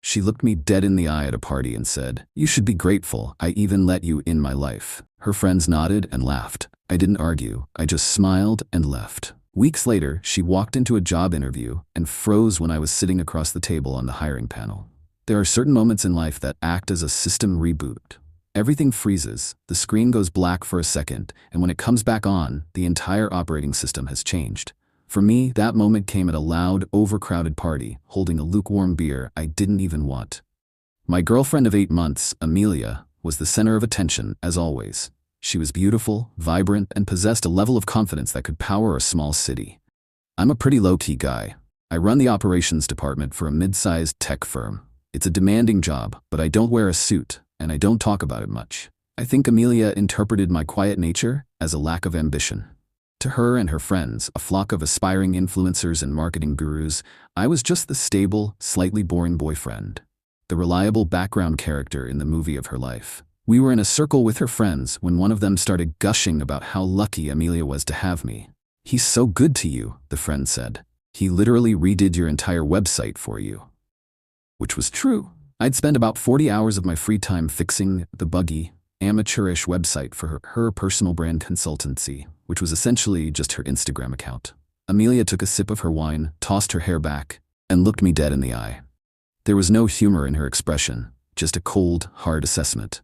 She looked me dead in the eye at a party and said, "You should be grateful I even let you in my life." Her friends nodded and laughed. I didn't argue, I just smiled and left. Weeks later, she walked into a job interview and froze when I was sitting across the table on the hiring panel. There are certain moments in life that act as a system reboot. Everything freezes, the screen goes black for a second, and when it comes back on, the entire operating system has changed. For me, that moment came at a loud, overcrowded party, holding a lukewarm beer I didn't even want. My girlfriend of 8 months, Amelia, was the center of attention, as always. She was beautiful, vibrant, and possessed a level of confidence that could power a small city. I'm a pretty low-key guy. I run the operations department for a mid-sized tech firm. It's a demanding job, but I don't wear a suit, and I don't talk about it much. I think Amelia interpreted my quiet nature as a lack of ambition. To her and her friends, a flock of aspiring influencers and marketing gurus, I was just the stable, slightly boring boyfriend, the reliable background character in the movie of her life. We were in a circle with her friends when one of them started gushing about how lucky Amelia was to have me. "He's so good to you," the friend said. "He literally redid your entire website for you." Which was true. I'd spend about 40 hours of my free time fixing the buggy, amateurish website for her personal brand consultancy, which was essentially just her Instagram account. Amelia took a sip of her wine, tossed her hair back, and looked me dead in the eye. There was no humor in her expression, just a cold, hard assessment.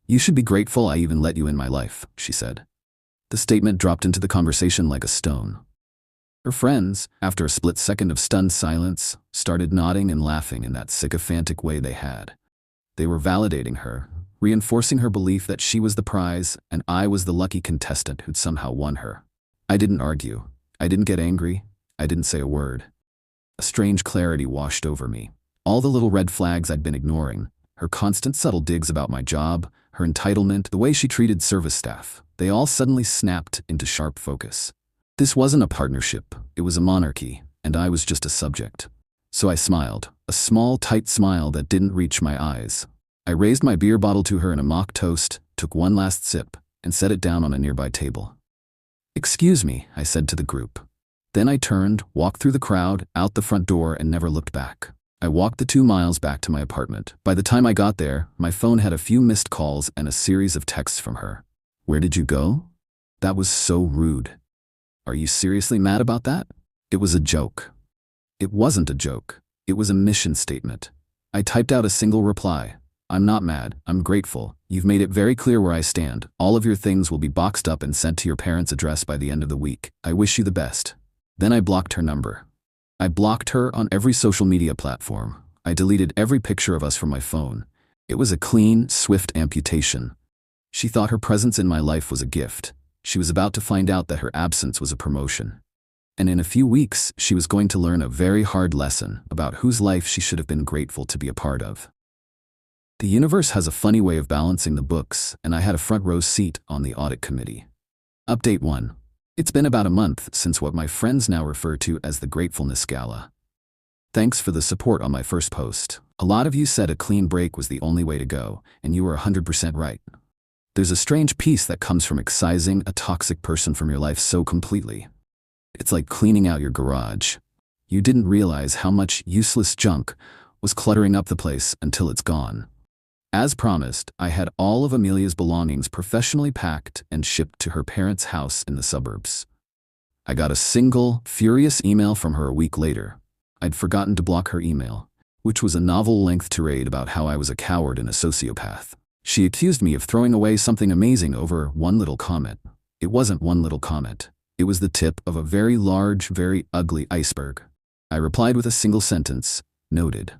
"You should be grateful I even let you in my life," she said. The statement dropped into the conversation like a stone. Her friends, after a split second of stunned silence, started nodding and laughing in that sycophantic way they had. They were validating her, reinforcing her belief that she was the prize and I was the lucky contestant who'd somehow won her. I didn't argue. I didn't get angry. I didn't say a word. A strange clarity washed over me. All the little red flags I'd been ignoring, her constant subtle digs about my job, her entitlement, the way she treated service staff, they all suddenly snapped into sharp focus. This wasn't a partnership, it was a monarchy, and I was just a subject. So I smiled, a small, tight smile that didn't reach my eyes. I raised my beer bottle to her in a mock toast, took one last sip, and set it down on a nearby table. "Excuse me," I said to the group. Then I turned, walked through the crowd, out the front door, and never looked back. I walked the 2 miles back to my apartment. By the time I got there, my phone had a few missed calls and a series of texts from her. "Where did you go? That was so rude. Are you seriously mad about that?" It was a joke. It wasn't a joke. It was a mission statement. I typed out a single reply. "I'm not mad, I'm grateful. You've made it very clear where I stand. All of your things will be boxed up and sent to your parents' address by the end of the week. I wish you the best." Then I blocked her number. I blocked her on every social media platform. I deleted every picture of us from my phone. It was a clean, swift amputation. She thought her presence in my life was a gift. She was about to find out that her absence was a promotion. And in a few weeks, she was going to learn a very hard lesson about whose life she should have been grateful to be a part of. The universe has a funny way of balancing the books, and I had a front row seat on the audit committee. Update 1. It's been about a month since what my friends now refer to as the Gratefulness Gala. Thanks for the support on my first post. A lot of you said a clean break was the only way to go, and you were 100% right. There's a strange peace that comes from excising a toxic person from your life so completely. It's like cleaning out your garage. You didn't realize how much useless junk was cluttering up the place until it's gone. As promised, I had all of Amelia's belongings professionally packed and shipped to her parents' house in the suburbs. I got a single, furious email from her a week later. I'd forgotten to block her email, which was a novel-length tirade about how I was a coward and a sociopath. She accused me of throwing away something amazing over one little comment. It wasn't one little comment. It was the tip of a very large, very ugly iceberg. I replied with a single sentence, "Noted.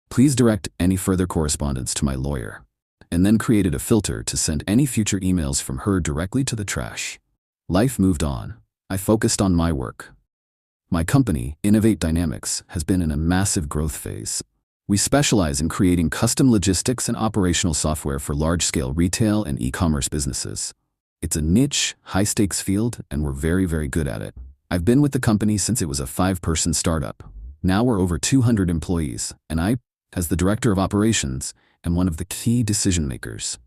Please direct any further correspondence to my lawyer," and then created a filter to send any future emails from her directly to the trash. Life moved on. I focused on my work. My company, Innovate Dynamics, has been in a massive growth phase. We specialize in creating custom logistics and operational software for large-scale retail and e-commerce businesses. It's a niche, high-stakes field, and we're very, very good at it. I've been with the company since it was a 5-person startup. Now we're over 200 employees, and I, as the director of operations, am one of the key decision makers.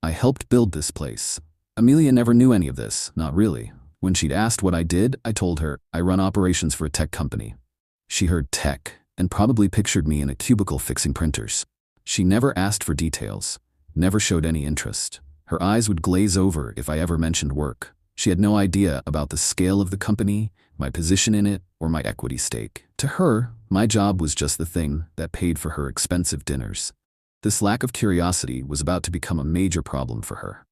I helped build this place. Amelia never knew any of this, not really. When she'd asked what I did, I told her I run operations for a tech company. She heard tech, and probably pictured me in a cubicle fixing printers. She never asked for details, never showed any interest. Her eyes would glaze over if I ever mentioned work. She had no idea about the scale of the company, my position in it, or my equity stake. To her, my job was just the thing that paid for her expensive dinners. This lack of curiosity was about to become a major problem for her.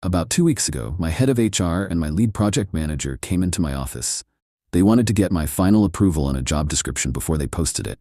About 2 weeks ago, my head of HR and my lead project manager came into my office. They wanted to get my final approval on a job description before they posted it.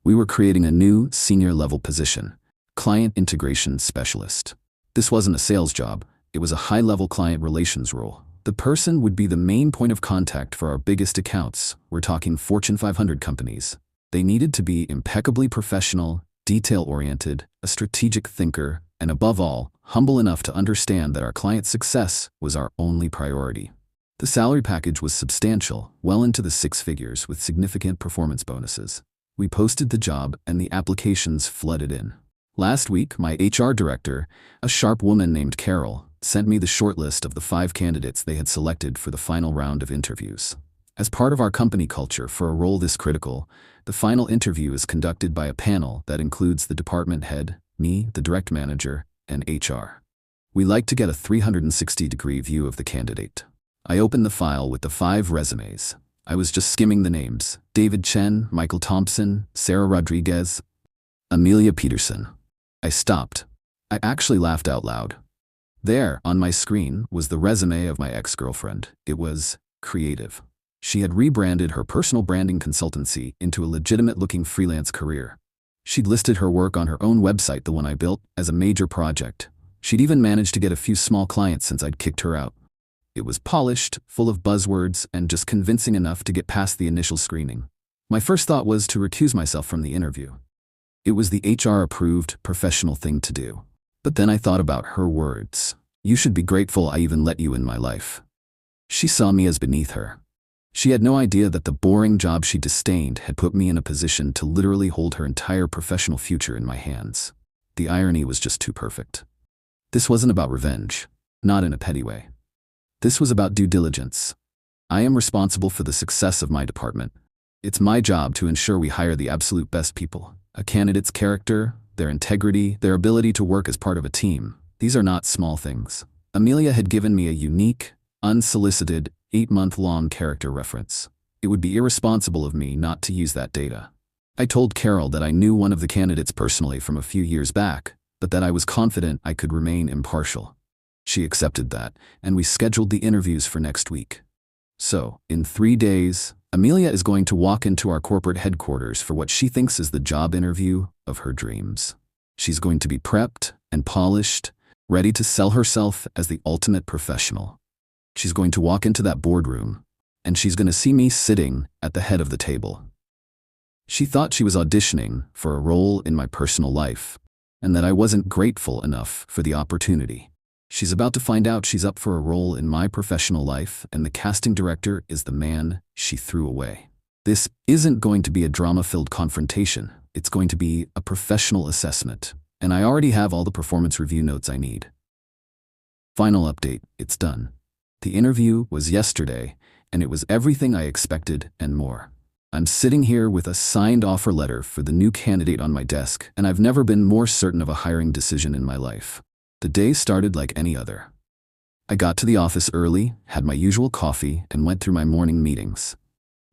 We were creating a new, senior-level position, Client Integration Specialist. This wasn't a sales job, it was a high-level client relations role. The person would be the main point of contact for our biggest accounts. We're talking Fortune 500 companies. They needed to be impeccably professional, detail-oriented, a strategic thinker, and above all, humble enough to understand that our client's success was our only priority. The salary package was substantial, well into the 6 figures with significant performance bonuses. We posted the job and the applications flooded in. Last week, my HR director, a sharp woman named Carol, sent me the shortlist of the 5 candidates they had selected for the final round of interviews. As part of our company culture for a role this critical, the final interview is conducted by a panel that includes the department head, me, the direct manager, and HR. We like to get a 360-degree view of the candidate. I opened the file with the 5 resumes. I was just skimming the names: David Chen, Michael Thompson, Sarah Rodriguez, Amelia Peterson. I stopped. I actually laughed out loud. There, on my screen, was the resume of my ex-girlfriend. It was creative. She had rebranded her personal branding consultancy into a legitimate-looking freelance career. She'd listed her work on her own website, the one I built, as a major project. She'd even managed to get a few small clients since I'd kicked her out. It was polished, full of buzzwords, and just convincing enough to get past the initial screening. My first thought was to recuse myself from the interview. It was the HR-approved, professional thing to do. But then I thought about her words. "You should be grateful I even let you in my life." She saw me as beneath her. She had no idea that the boring job she disdained had put me in a position to literally hold her entire professional future in my hands. The irony was just too perfect. This wasn't about revenge, not in a petty way. This was about due diligence. I am responsible for the success of my department. It's my job to ensure we hire the absolute best people. A candidate's character, their integrity, their ability to work as part of a team. These are not small things. Amelia had given me a unique, unsolicited, 8-month-long character reference. It would be irresponsible of me not to use that data. I told Carol that I knew one of the candidates personally from a few years back, but that I was confident I could remain impartial. She accepted that, and we scheduled the interviews for next week. So, in 3 days, Amelia is going to walk into our corporate headquarters for what she thinks is the job interview of her dreams. She's going to be prepped and polished, ready to sell herself as the ultimate professional. She's going to walk into that boardroom, and she's going to see me sitting at the head of the table. She thought she was auditioning for a role in my personal life, and that I wasn't grateful enough for the opportunity. She's about to find out she's up for a role in my professional life, and the casting director is the man she threw away. This isn't going to be a drama-filled confrontation. It's going to be a professional assessment, and I already have all the performance review notes I need. Final update, it's done. The interview was yesterday, and it was everything I expected and more. I'm sitting here with a signed offer letter for the new candidate on my desk, and I've never been more certain of a hiring decision in my life. The day started like any other. I got to the office early, had my usual coffee, and went through my morning meetings.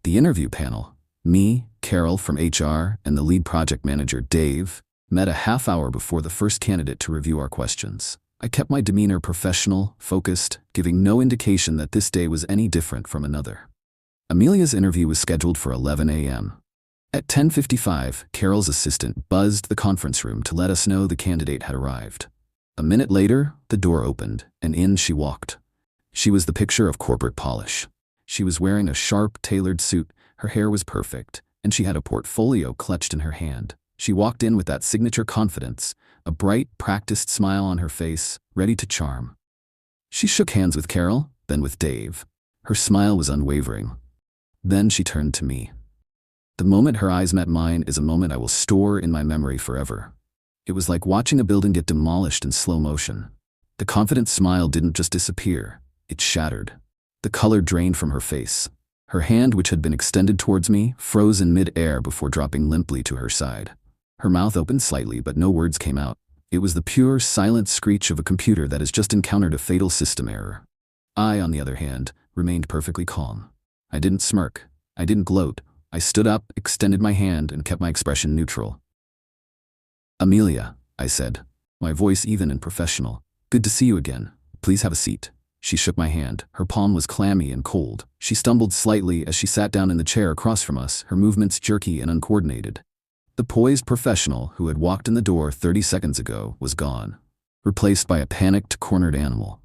The interview panel, me, Carol from HR, and the lead project manager, Dave, met a half hour before the first candidate to review our questions. I kept my demeanor professional, focused, giving no indication that this day was any different from another. Amelia's interview was scheduled for 11 a.m. At 10:55, Carol's assistant buzzed the conference room to let us know the candidate had arrived. A minute later, the door opened, and in she walked. She was the picture of corporate polish. She was wearing a sharp, tailored suit, her hair was perfect, and she had a portfolio clutched in her hand. She walked in with that signature confidence, a bright, practiced smile on her face, ready to charm. She shook hands with Carol, then with Dave. Her smile was unwavering. Then she turned to me. The moment her eyes met mine is a moment I will store in my memory forever. It was like watching a building get demolished in slow motion. The confident smile didn't just disappear, it shattered. The color drained from her face. Her hand, which had been extended towards me, froze in mid-air before dropping limply to her side. Her mouth opened slightly, but no words came out. It was the pure, silent screech of a computer that has just encountered a fatal system error. I, on the other hand, remained perfectly calm. I didn't smirk. I didn't gloat. I stood up, extended my hand, and kept my expression neutral. "Amelia," I said, my voice even and professional. "Good to see you again. Please have a seat." She shook my hand. Her palm was clammy and cold. She stumbled slightly as she sat down in the chair across from us, her movements jerky and uncoordinated. The poised professional who had walked in the door 30 seconds ago was gone, replaced by a panicked, cornered animal.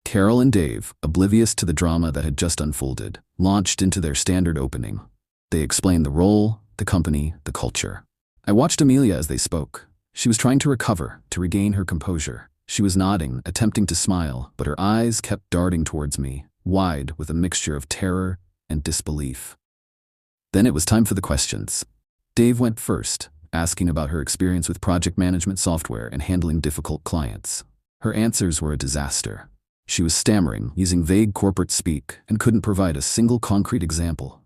Carol and Dave, oblivious to the drama that had just unfolded, launched into their standard opening. They explained the role, the company, the culture. I watched Amelia as they spoke. She was trying to recover, to regain her composure. She was nodding, attempting to smile, but her eyes kept darting towards me, wide with a mixture of terror and disbelief. Then it was time for the questions. Dave went first, asking about her experience with project management software and handling difficult clients. Her answers were a disaster. She was stammering, using vague corporate speak, and couldn't provide a single concrete example.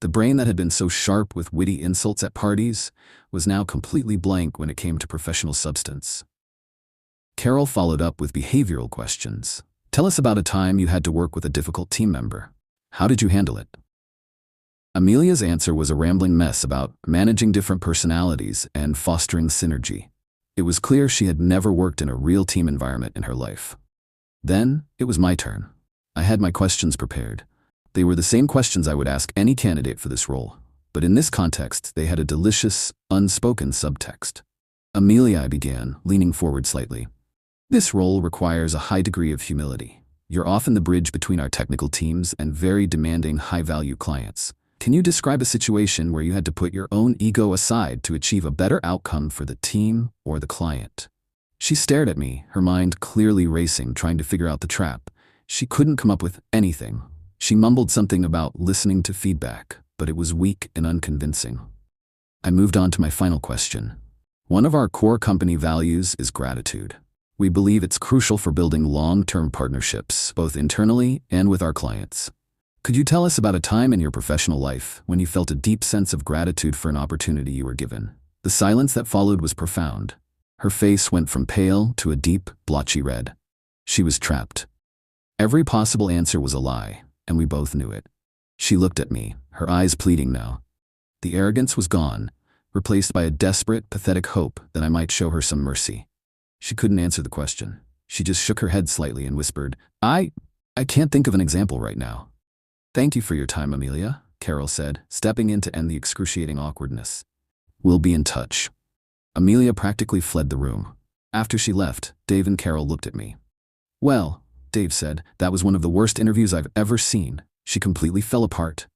The brain that had been so sharp with witty insults at parties was now completely blank when it came to professional substance. Carol followed up with behavioral questions. "Tell us about a time you had to work with a difficult team member. How did you handle it?" Amelia's answer was a rambling mess about managing different personalities and fostering synergy. It was clear she had never worked in a real team environment in her life. Then, it was my turn. I had my questions prepared. They were the same questions I would ask any candidate for this role, but in this context, they had a delicious, unspoken subtext. "Amelia," I began, leaning forward slightly. "This role requires a high degree of humility. You're often the bridge between our technical teams and very demanding, high-value clients. Can you describe a situation where you had to put your own ego aside to achieve a better outcome for the team or the client?" She stared at me, her mind clearly racing, trying to figure out the trap. She couldn't come up with anything. She mumbled something about listening to feedback, but it was weak and unconvincing. I moved on to my final question. "One of our core company values is gratitude. We believe it's crucial for building long-term partnerships, both internally and with our clients. Could you tell us about a time in your professional life when you felt a deep sense of gratitude for an opportunity you were given?" The silence that followed was profound. Her face went from pale to a deep, blotchy red. She was trapped. Every possible answer was a lie, and we both knew it. She looked at me, her eyes pleading now. The arrogance was gone, replaced by a desperate, pathetic hope that I might show her some mercy. She couldn't answer the question. She just shook her head slightly and whispered, I can't think of an example right now." "Thank you for your time, Amelia," Carol said, stepping in to end the excruciating awkwardness. "We'll be in touch." Amelia practically fled the room. After she left, Dave and Carol looked at me. "Well," Dave said, "that was one of the worst interviews I've ever seen. She completely fell apart."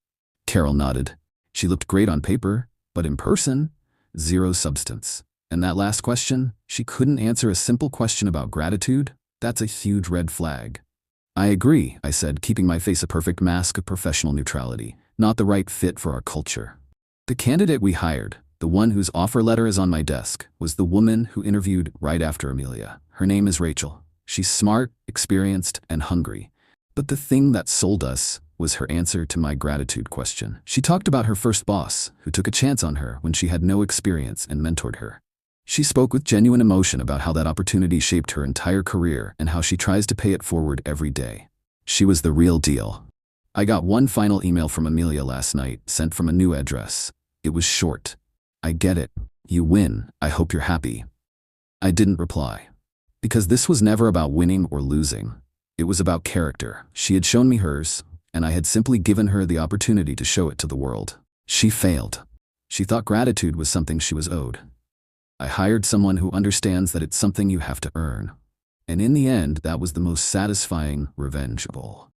Carol nodded. "She looked great on paper, but in person, zero substance. And that last question, she couldn't answer a simple question about gratitude? That's a huge red flag." "I agree," I said, keeping my face a perfect mask of professional neutrality. "Not the right fit for our culture." The candidate we hired, the one whose offer letter is on my desk, was the woman who interviewed right after Amelia. Her name is Rachel. She's smart, experienced, and hungry. But the thing that sold us was her answer to my gratitude question. She talked about her first boss, who took a chance on her when she had no experience and mentored her. She spoke with genuine emotion about how that opportunity shaped her entire career and how she tries to pay it forward every day. She was the real deal. I got one final email from Amelia last night, sent from a new address. It was short. "I get it. You win. I hope you're happy." I didn't reply. Because this was never about winning or losing. It was about character. She had shown me hers, and I had simply given her the opportunity to show it to the world. She failed. She thought gratitude was something she was owed. I hired someone who understands that it's something you have to earn. And in the end, that was the most satisfying revenge of all.